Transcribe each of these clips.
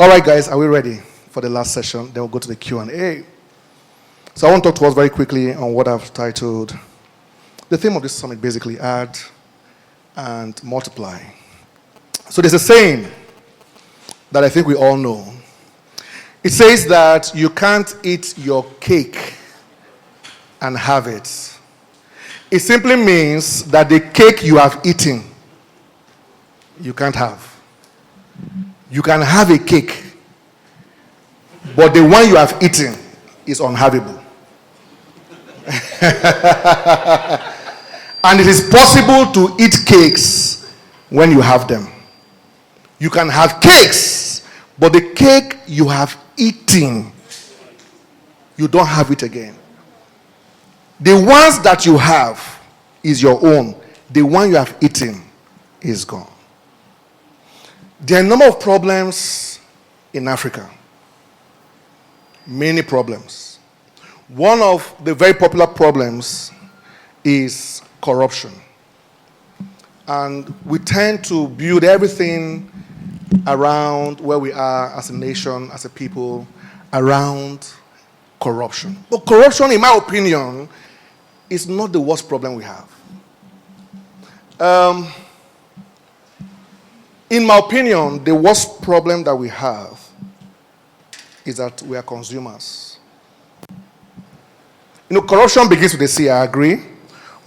All right, guys, are we ready for the last session? Then we'll go to the Q&A. So I want to talk to us very quickly on what I've titled the theme of this summit, basically, add and multiply. So there's a saying that I think we all know. It says that you can't eat your cake and have it. It simply means that the cake you have eaten, you can't have. You can have a cake, but the one you have eaten is unhavable. And it is possible to eat cakes when you have them. You can have cakes, but the cake you have eaten, you don't have it again. The ones that you have is your own. The one you have eaten is gone. There are a number of problems in Africa. Many problems. One of the very popular problems is corruption. And we tend to build everything around where we are as a nation, as a people, around corruption. But corruption, in my opinion, is not the worst problem we have. In my opinion, the worst problem that we have is that we are consumers. You know, corruption begins with a C, I agree,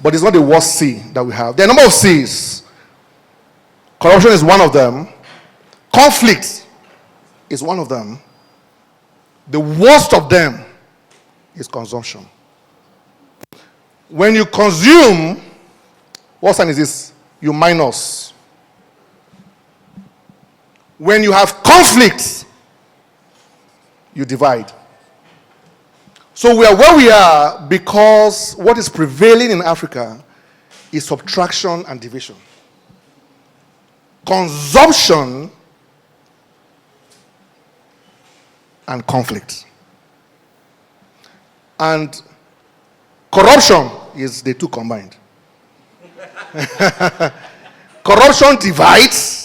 but it's not the worst C that we have. There are a number of C's. Corruption is one of them. Conflict is one of them. The worst of them is consumption. When you consume, what sign is this? You minus. When you have conflict, you divide. So we are where we are because what is prevailing in Africa is subtraction and division. Consumption and conflict. And corruption is the two combined. Corruption divides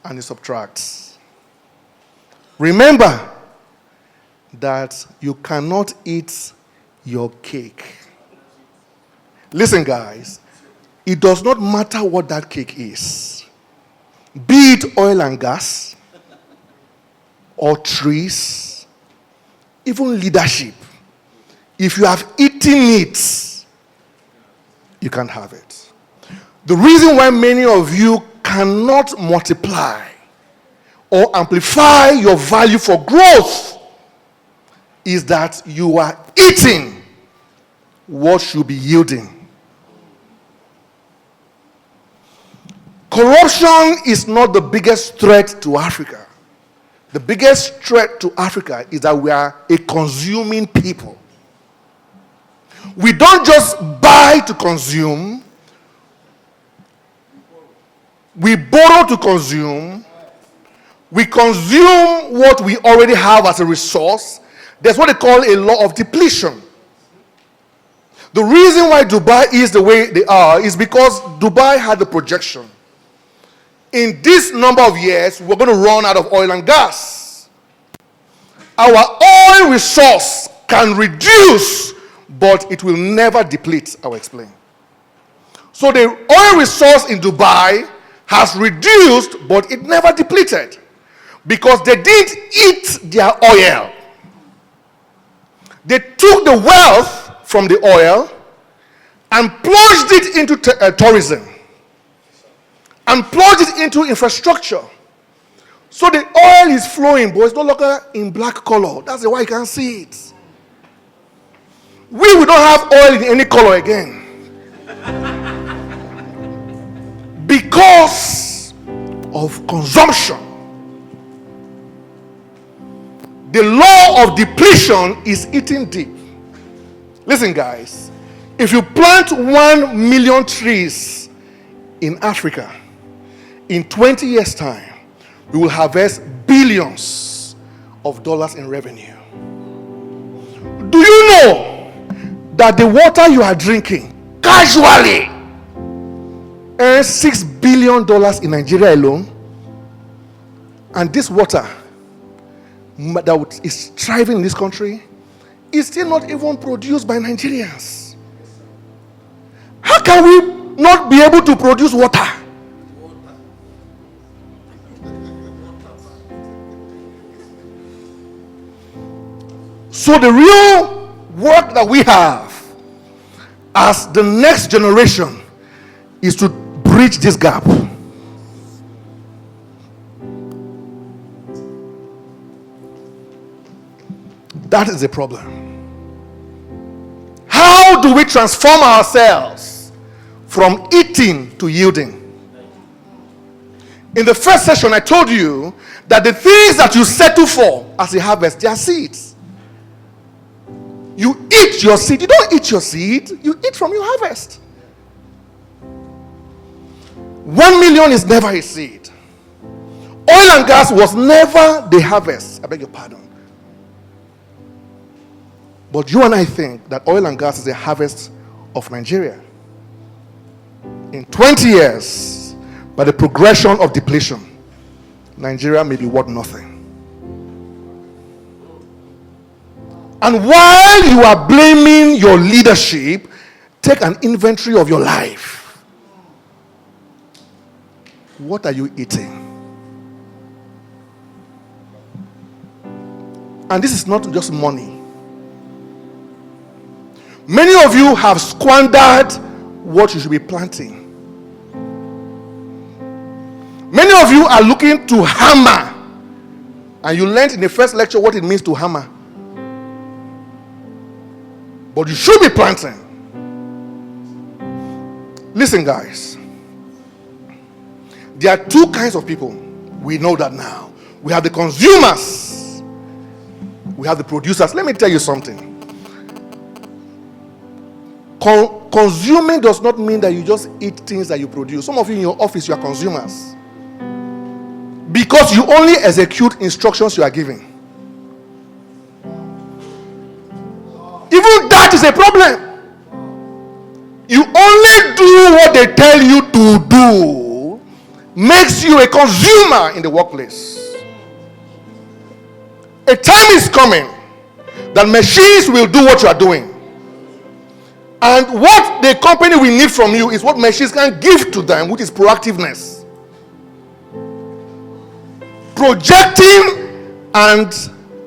and it subtracts. Remember that you cannot eat your cake. Listen, guys, it does not matter what that cake is. Be it oil and gas, or trees, even leadership. If you have eaten it, you can't have it. The reason why many of you cannot multiply or amplify your value for growth is that you are eating what should be yielding. Corruption is not the biggest threat to Africa. The biggest threat to Africa is that we are a consuming people. We don't just buy to consume. We borrow to consume. We consume what we already have as a resource. There's what they call a law of depletion. The reason why Dubai is the way they are is because Dubai had the projection. In this number of years, we're going to run out of oil and gas. Our oil resource can reduce, but it will never deplete. I will explain. So the oil resource in Dubai has reduced, but it never depleted. Because they didn't eat their oil. They took the wealth from the oil and plunged it into tourism. And plunged it into infrastructure. So the oil is flowing, but it's no longer in black color. That's why you can't see it. We don't have oil in any color again. Because of consumption. The law of depletion is eating deep. Listen, guys. If you plant 1 million trees in Africa, in 20 years' time, we will harvest billions of dollars in revenue. Do you know that the water you are drinking casually earns $6 billion in Nigeria alone? And this water that is thriving in this country is still not even produced by Nigerians. How can we not be able to produce water? So the real work that we have as the next generation is to bridge this gap. That is the problem. How do we transform ourselves from eating to yielding? In the first session, I told you that the things that you settle for as a harvest, they are seeds. You eat your seed. You don't eat your seed. You eat from your harvest. 1 million is never a seed. Oil and gas was never the harvest. I beg your pardon. But you and I think that oil and gas is the harvest of Nigeria. In 20 years, by the progression of depletion, Nigeria may be worth nothing. And while you are blaming your leadership, take an inventory of your life. What are you eating? And this is not just money. Many of you have squandered what you should be planting. Many of you are looking to hammer. And you learned in the first lecture what it means to hammer. But you should be planting. Listen, guys. There are two kinds of people. We know that now. We have the consumers. We have the producers. Let me tell you something. Consuming does not mean that you just eat things that you produce. Some of you in your office, you are consumers. Because you only execute instructions you are giving. Even that is a problem. You only do what they tell you to do. Makes you a consumer in the workplace. A time is coming that machines will do what you are doing. And what the company will need from you is what machines can give to them, which is proactiveness. Projecting and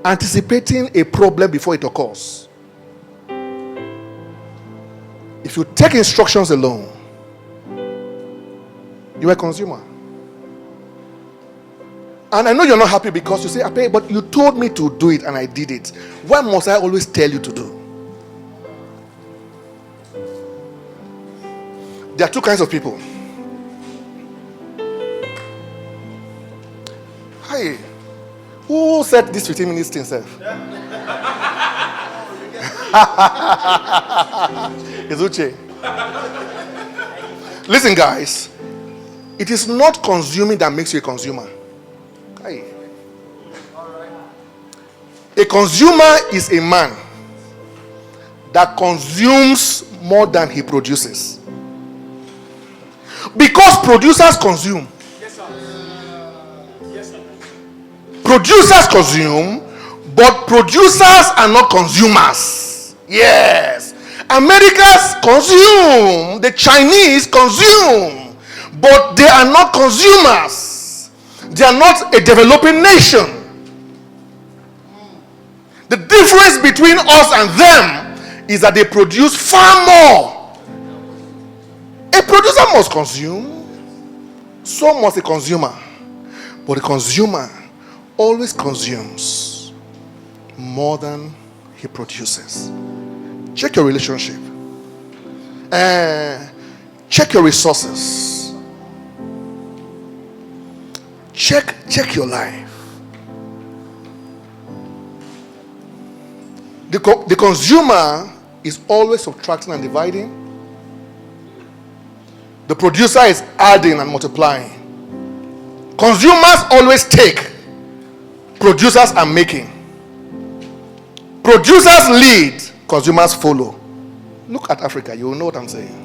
anticipating a problem before it occurs. If you take instructions alone, you are a consumer. And I know you're not happy because you say, Apeh, but you told me to do it and I did it. Why must I always tell you to do? There are two kinds of people. Hi. Who said this 15 minutes thing, self? It's Uche. Listen, guys. It is not consuming that makes you a consumer. Hi. A consumer is a man that consumes more than he produces. Because producers consume. Yes, sir. Yes, sir. Producers consume, but producers are not consumers. Yes. Americans consume, the Chinese consume, but they are not consumers. They are not a developing nation. The difference between us and them is that they produce far more. A producer must consume, so must a consumer. But the consumer always consumes more than he produces. Check your relationship. Check your resources. Check your life. The consumer is always subtracting and dividing. The producer is adding and multiplying. Consumers always take. Producers are making. Producers lead. Consumers follow. Look at Africa. You will know what I'm saying.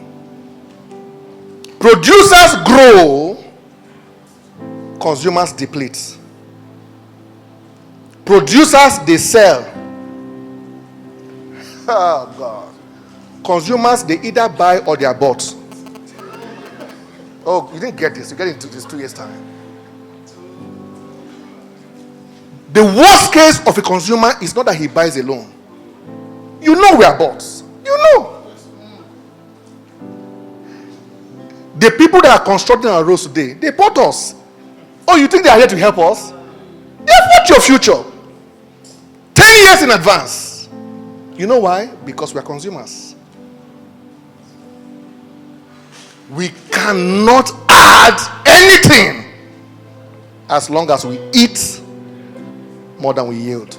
Producers grow. Consumers deplete. Producers, they sell. Oh God. Consumers, they either buy or they are bought. Oh, you didn't get this. You get into this 2 years' time. The worst case of a consumer is not that he buys alone. You know we are bought. You know. The people that are constructing our roads today, they bought us. Oh, you think they are here to help us? They have bought your future 10 years in advance. You know why? Because we are consumers. We cannot add anything as long as we eat more than we yield.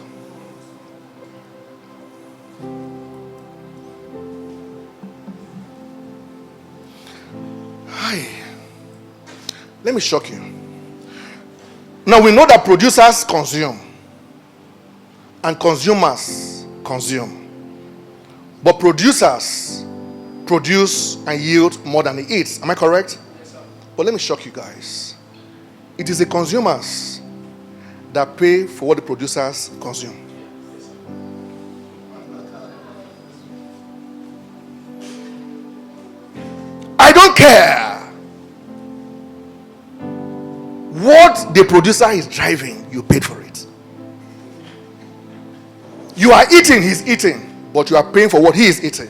Hi. Let me shock you. Now we know that producers consume and consumers consume. But producers produce and yield more than they eat. Am I correct? Yes, sir. But let me shock you guys. It is the consumers that pay for what the producers consume. I don't care what the producer is driving, you paid for it. You are eating, he's eating, but you are paying for what he is eating.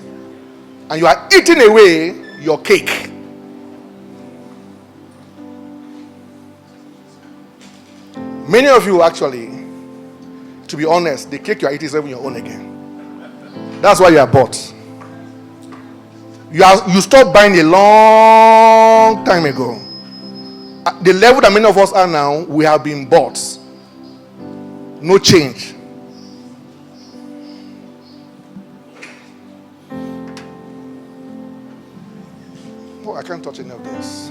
And you are eating away your cake. Many of you actually, to be honest, the cake you are eating is not even your own again. That's why you are bought. You stopped buying a long time ago. At the level that many of us are now, we have been bought. No change. Oh, I can't touch any of this.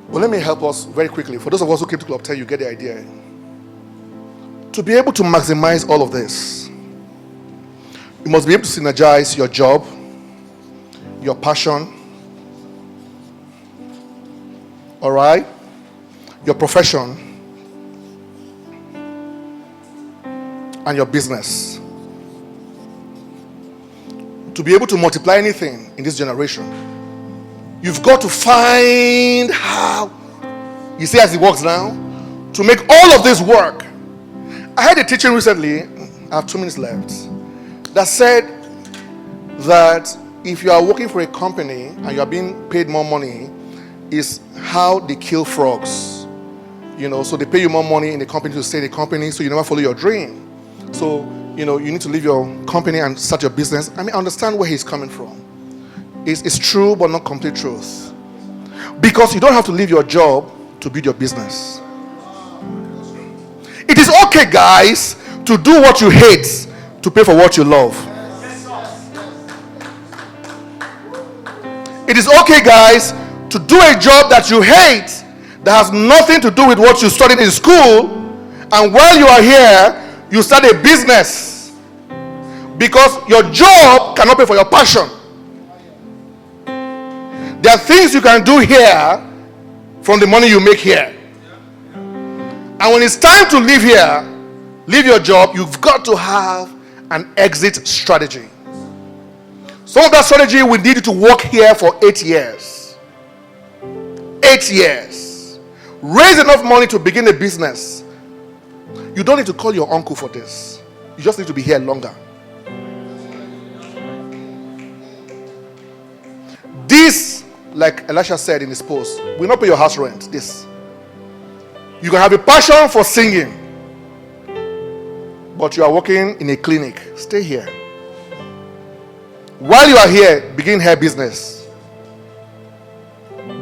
Well, let me help us very quickly. For those of us who came to Club 10, you get the idea. To be able to maximize all of this, you must be able to synergize your job, your passion, all right, your profession, and your business. To be able to multiply anything in this generation, you've got to find how, you see as it works now, to make all of this work. I had a teaching recently, I have 2 minutes left, that said that if you are working for a company and you are being paid more money, is how they kill frogs. You know, so they pay you more money in the company to stay in the company, so you never follow your dream. So, you know, you need to leave your company and start your business. I mean, I understand where he's coming from. It's true, but not complete truth. Because you don't have to leave your job to build your business. It is okay, guys, to do what you hate to pay for what you love. It is okay, guys, to do a job that you hate that has nothing to do with what you studied in school, and while you are here, you start a business because your job cannot pay for your passion. There are things you can do here from the money you make here. And when it's time to leave here, leave your job, you've got to have an exit strategy. Some of that strategy will need you to work here for 8 years. 8 years. Raise enough money to begin a business. You don't need to call your uncle for this. You just need to be here longer. This, like Elisha said in his post, will not pay your house rent. This. You can have a passion for singing, but you are working in a clinic. Stay here. While you are here, begin hair business.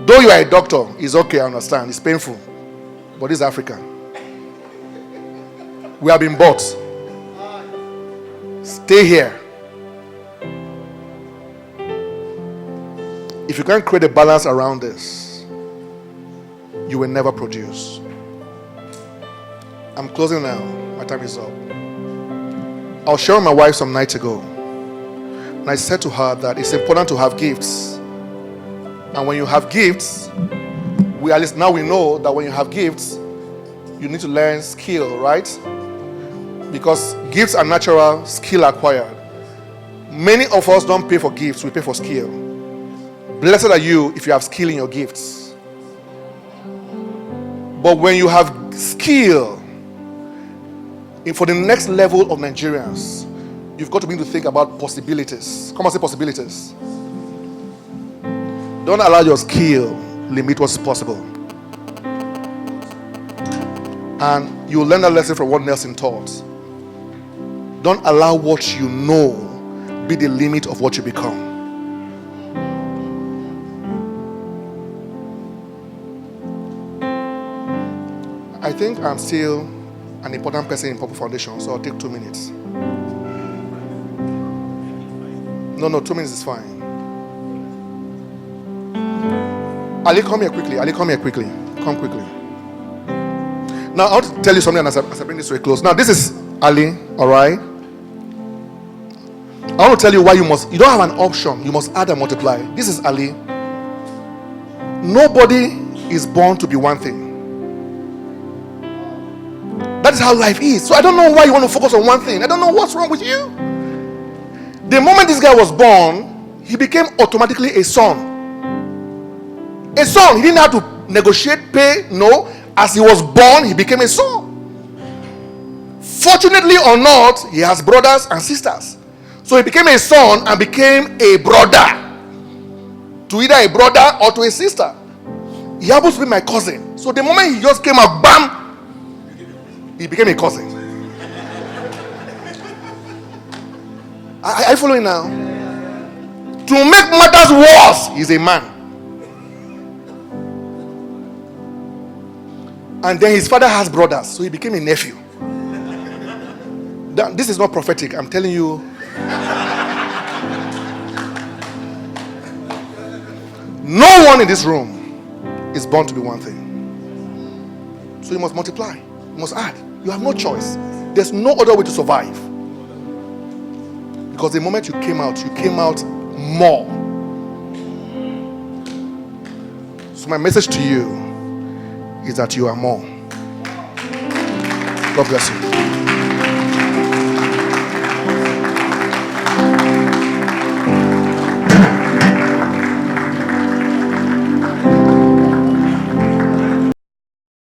Though you are a doctor, it's okay, I understand. It's painful. But this is Africa. We have been bought. Stay here. If you can't create a balance around this, you will never produce. I'm closing now. My time is up. I was sharing with my wife some nights ago. And I said to her that it's important to have gifts. And when you have gifts, at least now we know that when you have gifts, you need to learn skill, right? Because gifts are natural, skill acquired. Many of us don't pay for gifts, we pay for skill. Blessed are you if you have skill in your gifts. But when you have skill for the next level of Nigerians, you've got to begin to think about possibilities. Come on, say possibilities. Don't allow your skill limit what's possible. And you'll learn a lesson from what Nelson taught. Don't allow what you know be the limit of what you become. I think I'm still an important person in Purple Foundation, so I'll take 2 minutes. No, 2 minutes is fine. Ali, come here quickly. Come quickly. Now, I want to tell you something as I bring this to a close. Now, this is Ali, all right? I want to tell you why you don't have an option. You must add and multiply. This is Ali. Nobody is born to be one thing. That is how life is. So I don't know why you want to focus on one thing. I don't know what's wrong with you. The moment this guy was born, he became automatically a son. A son. He didn't have to negotiate, pay, no. As he was born, he became a son. Fortunately or not, he has brothers and sisters. So he became a son and became a brother. To either a brother or to a sister. He happens to be my cousin. So the moment he just came out, bam, he became a cousin. Are you following now? To make matters worse, he's a man. And then his father has brothers, so he became a nephew. This is not prophetic, I'm telling you. No one in this room is born to be one thing. So you must multiply, you must add. You have no choice. There's no other way to survive. Because the moment you came out more. So my message to you is that you are more. God bless you.